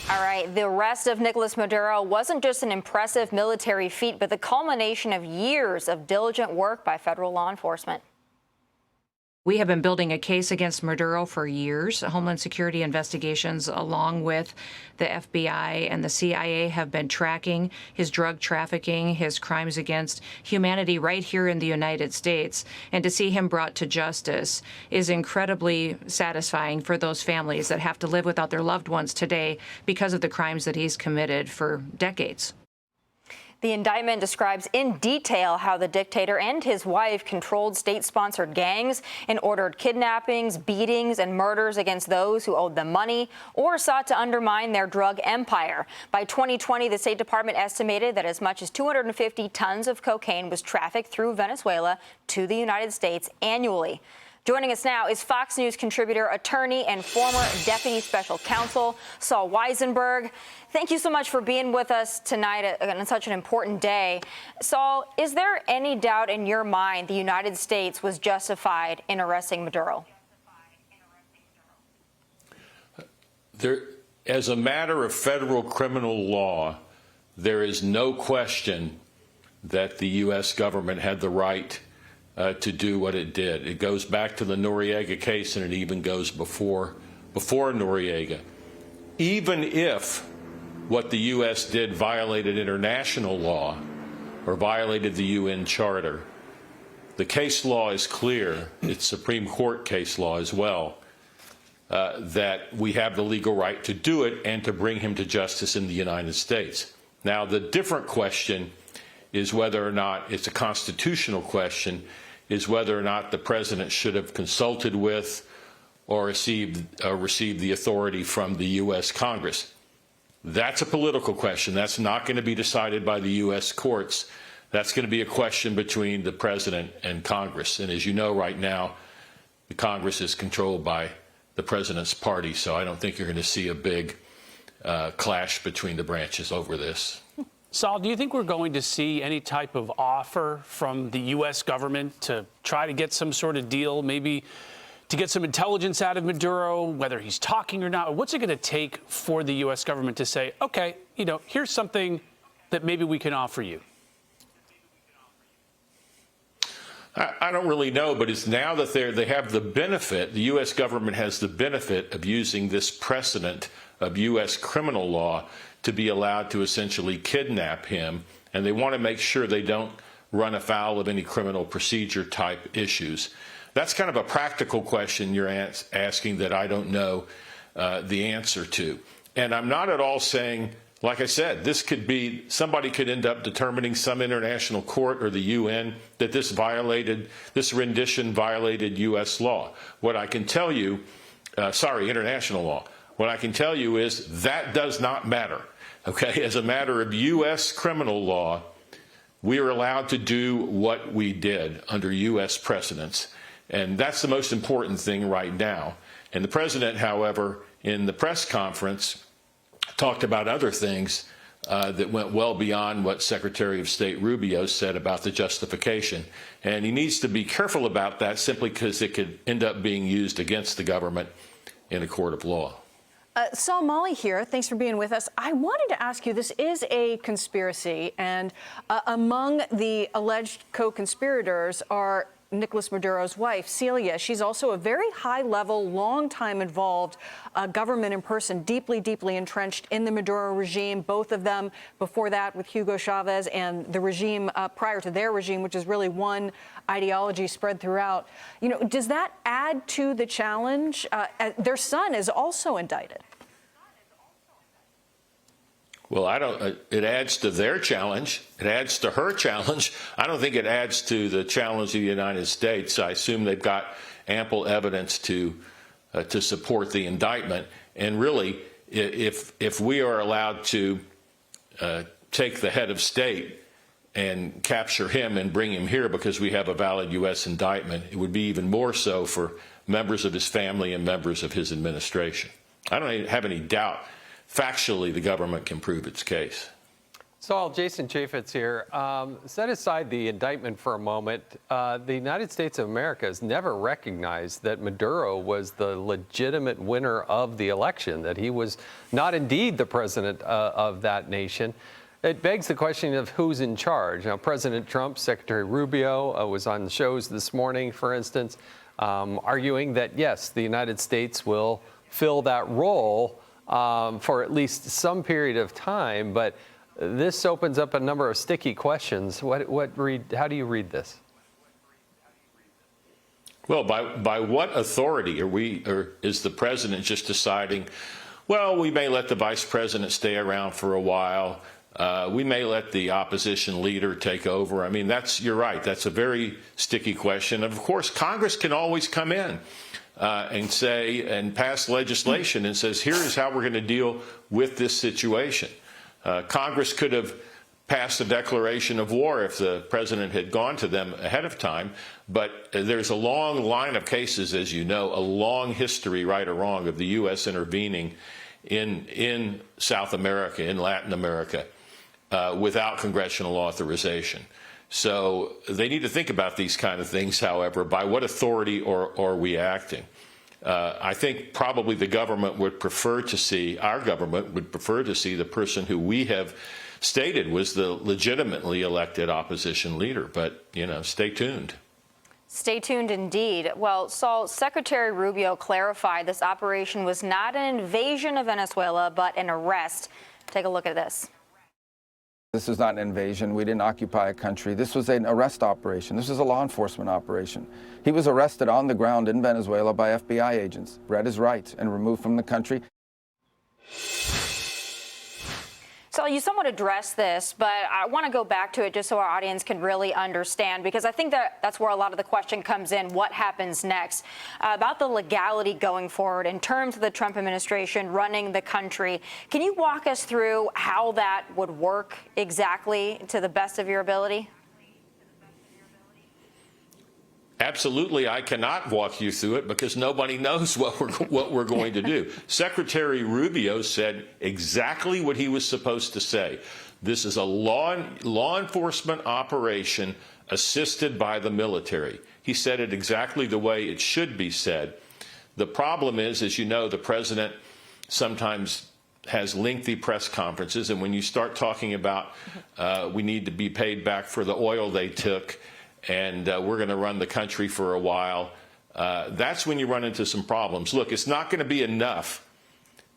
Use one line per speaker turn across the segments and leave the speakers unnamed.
All right, the arrest of Nicolás Maduro wasn't just an impressive military feat, but the culmination of years of diligent work by federal law enforcement.
We have been building a case against Maduro for years. Homeland Security investigations, along with the FBI and the CIA, have been tracking his drug trafficking, his crimes against humanity right here in the United States. And to see him brought to justice is incredibly satisfying for those families that have to live without their loved ones today because of the crimes that he's committed for decades.
The indictment describes in detail how the dictator and his wife controlled state-sponsored gangs and ordered kidnappings, beatings, and murders against those who owed them money or sought to undermine their drug empire. By 2020, the State Department estimated that as much as 250 tons of cocaine was trafficked through Venezuela to the United States annually. Joining us now is Fox News contributor, attorney, and former deputy special counsel, Sol Wisenberg. Thank you so much for being with us tonight on such an important day. Sol, is there any doubt in your mind the United States was justified in arresting Maduro?
As a matter of federal criminal law, there is no question that the U.S. government had the right to do what it did. It goes back to the Noriega case, and it even goes before Noriega. Even if what the U.S. did violated international law or violated the UN Charter, the case law is clear, it's Supreme Court case law as well, that we have the legal right to do it and to bring him to justice in the United States. Now, the different question is whether or not it's a constitutional question, is whether or not the president should have consulted with or received the authority from the U.S. Congress. That's a political question. That's not going to be decided by the U.S. courts. That's going to be a question between the president and Congress. And as you know, right now, the Congress is controlled by the president's party, so I don't think you're going to see a big clash between the branches over this.
Sol, do you think we're going to see any type of offer from the U.S. government to try to get some sort of deal, maybe to get some intelligence out of Maduro, whether he's talking or not? What's it going to take for the U.S. government to say, okay, here's something that maybe we can offer you?
I don't really know, but it's now that they have the benefit, the U.S. government has the benefit of using this precedent of U.S. criminal law to be allowed to essentially kidnap him, and they want to make sure they don't run afoul of any criminal procedure type issues. That's kind of a practical question you're asking that I don't know the answer to. And I'm not at all saying, like I said, this could be, somebody could end up determining, some international court or the UN, that this rendition violated U.S. law. What I can tell you, international law. What I can tell you is that does not matter. Okay, as a matter of U.S. criminal law, we are allowed to do what we did under U.S. precedents, and that's the most important thing right now. And the president, however, in the press conference, talked about other things that went well beyond what Secretary of State Rubio said about the justification. And he needs to be careful about that simply because it could end up being used against the government in a court of law.
Sol, Molly here. Thanks for being with us. I wanted to ask you, this is a conspiracy, and among the alleged co-conspirators are Nicolás Maduro's wife, Celia. She's also a very high-level, long-time involved government person, deeply, deeply entrenched in the Maduro regime, both of them before that with Hugo Chavez, and the regime prior to their regime, which is really one ideology spread throughout. Does that add to the challenge? Their son is also indicted.
Well, it adds to their challenge. It adds to her challenge. I don't think it adds to the challenge of the United States. I assume they've got ample evidence to support the indictment. And really, if we are allowed to take the head of state and capture him and bring him here because we have a valid U.S. indictment, it would be even more so for members of his family and members of his administration. I don't have any doubt. Factually, the government can prove its case.
Sol, Jason Chaffetz here. Set aside the indictment for a moment. The United States of America has never recognized that Maduro was the legitimate winner of the election, that he was not indeed the president of that nation. It begs the question of who's in charge. Now, President Trump, Secretary Rubio was on the shows this morning, for instance, arguing that, yes, the United States will fill that role for at least some period of time, but this opens up a number of sticky questions. How do you read this?
Well, by what authority or is the president just deciding, well, we may let the vice president stay around for a while. We may let the opposition leader take over. I mean, you're right. That's a very sticky question. Of course, Congress can always come in and say and pass legislation and says, here is how we're going to deal with this situation. Congress could have passed a declaration of war if the president had gone to them ahead of time. But there's a long line of cases, as you know, a long history, right or wrong, of the U.S. intervening in South America, in Latin America, without congressional authorization. So they need to think about these kind of things, however, by what authority are we acting? I think probably the government would prefer to see, our government would prefer to see the person who we have stated was the legitimately elected opposition leader. But, stay tuned.
Stay tuned indeed. Well, Sol, Secretary Rubio clarified this operation was not an invasion of Venezuela, but an arrest. Take a look at this.
This is not an invasion. We didn't occupy a country. This was an arrest operation. This was a law enforcement operation. He was arrested on the ground in Venezuela by FBI agents, read his rights, and removed from the country.
So you somewhat addressed this, but I want to go back to it just so our audience can really understand, because I think that's where a lot of the question comes in. What happens next? About the legality going forward in terms of the Trump administration running the country. Can you walk us through how that would work exactly to the best of your ability?
Absolutely, I cannot walk you through it because nobody knows what we're going to do. Secretary Rubio said exactly what he was supposed to say. This is a law enforcement operation assisted by the military. He said it exactly the way it should be said. The problem is, as you know, the president sometimes has lengthy press conferences, and when you start talking about we need to be paid back for the oil they took, and we're going to run the country for a while, that's when you run into some problems. Look, it's not going to be enough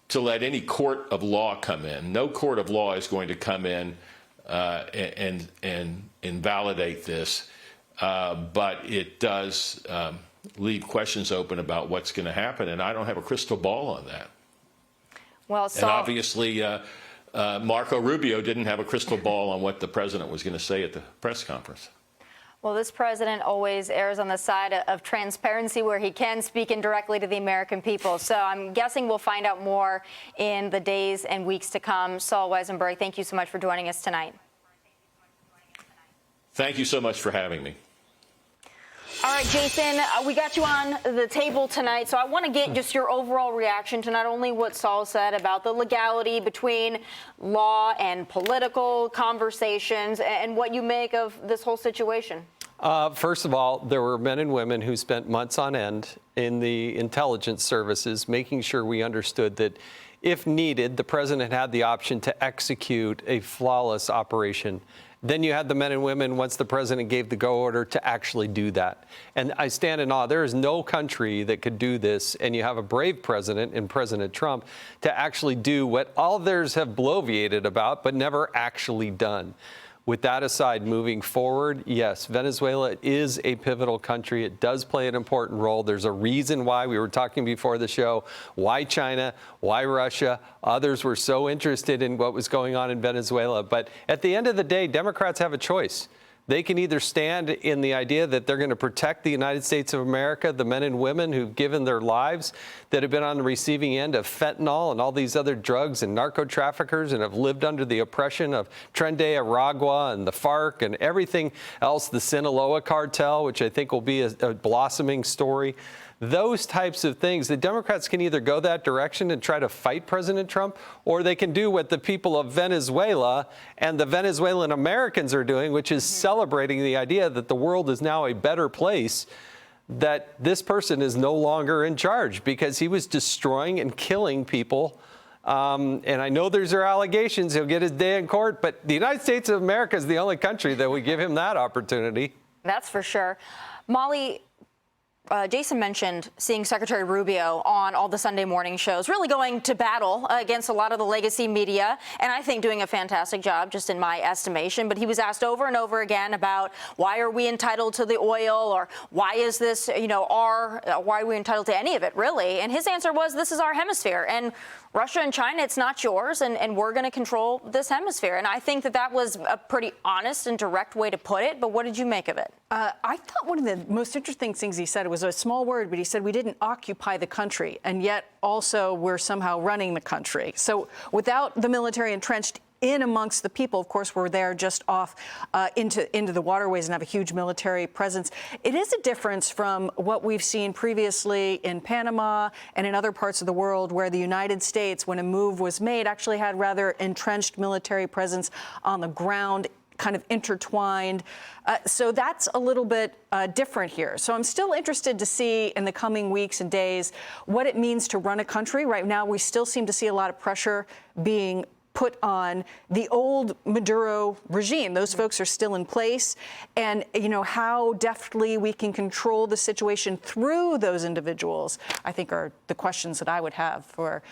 to let any court of law come in. No court of law is going to come in and invalidate this, but it does leave questions open about what's going to happen, and I don't have a crystal ball on that.
Well,
and obviously, Marco Rubio didn't have a crystal ball on what the president was going to say at the press conference.
Well, this president always errs on the side of transparency where he can, speaking directly to the American people. So I'm guessing we'll find out more in the days and weeks to come. Sol Wisenberg, thank you so much for joining us tonight.
Thank you so much for having me.
All right, Jason, we got you on the table tonight, so I want to get just your overall reaction to not only what Sol said about the legality between law and political conversations and what you make of this whole situation.
First of all, there were men and women who spent months on end in the intelligence services making sure we understood that if needed, the president had the option to execute a flawless operation. Then you had the men and women, once the president gave the go order, to actually do that. And I stand in awe. There is no country that could do this, and you have a brave president in President Trump to actually do what others have bloviated about but never actually done. With that aside, moving forward, yes, Venezuela is a pivotal country. It does play an important role. There's a reason why, we were talking before the show, why China, why Russia, others were so interested in what was going on in Venezuela. But at the end of the day, Democrats have a choice. They can either stand in the idea that they're going to protect the United States of America, the men and women who've given their lives, that have been on the receiving end of fentanyl and all these other drugs and narco traffickers and have lived under the oppression of Tren de Aragua and the FARC and everything else, the Sinaloa cartel, which I think will be a blossoming story. those types of things, the Democrats can either go that direction and try to fight President Trump, or they can do what the people of Venezuela and the Venezuelan Americans are doing, which is celebrating the idea that the world is now a better place, that this person is no longer in charge because he was destroying and killing people. And I know there's allegations he'll get his day in court, but the United States of America is the only country that would give him that opportunity.
That's for sure. Molly, Jason mentioned seeing Secretary Rubio on all the Sunday morning shows, really going to battle against a lot of the legacy media, and I think doing a fantastic job, just in my estimation. But he was asked over and over again about why are we entitled to the oil, or why is this, why are we entitled to any of it, really? And his answer was, this is our hemisphere, and Russia and China, it's not yours, and we're going to control this hemisphere. And I think that that was a pretty honest and direct way to put it. But what did you make of it?
I thought one of the most interesting things he said, it was a small word, but he said we didn't occupy the country, and yet also we're somehow running the country. So without the military entrenched in amongst the people, of course, we're there just off into the waterways and have a huge military presence. It is a difference from what we've seen previously in Panama and in other parts of the world, where the United States, when a move was made, actually had rather entrenched military presence on the ground, kind of intertwined. So that's a little bit different here. So I'm still interested to see in the coming weeks and days what it means to run a country. Right now, we still seem to see a lot of pressure being put on the old Maduro regime. Those folks are still in place. And, how deftly we can control the situation through those individuals, I think, are the questions that I would have for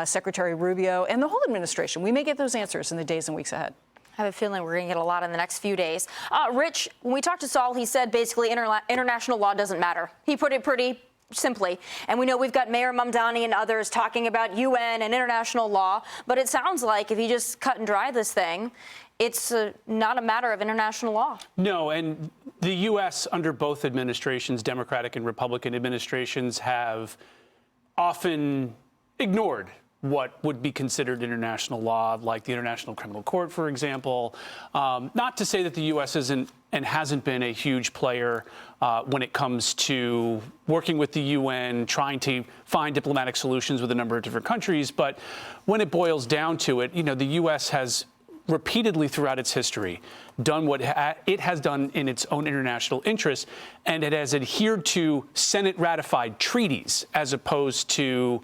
Secretary Rubio and the whole administration. We may get those answers in the days and weeks ahead.
I have a feeling we're going to get a lot in the next few days. Rich, when we talked to Sol, he said basically international law doesn't matter. He put it pretty simply. And we know we've got Mayor Mamdani and others talking about UN and international law. But it sounds like if you just cut and dry this thing, it's not a matter of international law.
No, and the U.S. under both administrations, Democratic and Republican administrations, have often ignored what would be considered international law, like the International Criminal Court, for example. Not to say that the U.S. isn't and hasn't been a huge player when it comes to working with the UN, trying to find diplomatic solutions with a number of different countries. But when it boils down to it, the U.S. has repeatedly throughout its history done what it has done in its own international interests, and it has adhered to Senate-ratified treaties as opposed to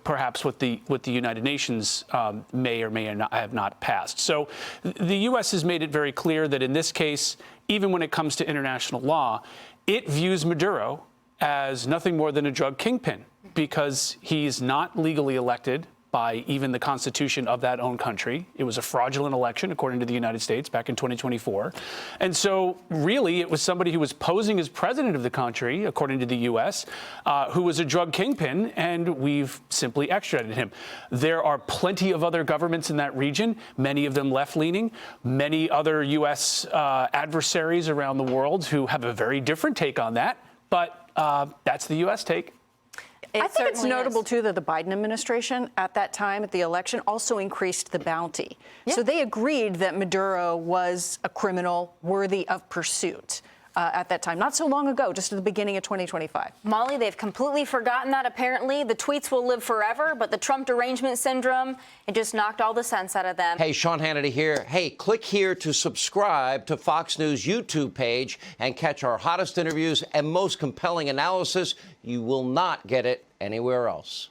perhaps what the United Nations may or may not have not passed. So the U.S. has made it very clear that in this case, even when it comes to international law, it views Maduro as nothing more than a drug kingpin because he's not legally elected by even the Constitution of that own country. It was a fraudulent election, according to the United States, back in 2024. And so, really, it was somebody who was posing as president of the country, according to the U.S., who was a drug kingpin, and we've simply extradited him. There are plenty of other governments in that region, many of them left-leaning, many other U.S. Adversaries around the world who have a very different take on that, but that's the U.S. take.
I think it's notable, too, that the Biden administration at that time, at the election, also increased the bounty. Yeah. So they agreed that Maduro was a criminal worthy of pursuit at that time, not so long ago, just at the beginning of 2025.
Molly, they've completely forgotten that, apparently. The tweets will live forever, but the Trump derangement syndrome, it just knocked all the sense out of them.
Hey, Sean Hannity here. Hey, click here to subscribe to Fox News YouTube page and catch our hottest interviews and most compelling analysis. You will not get it anywhere else.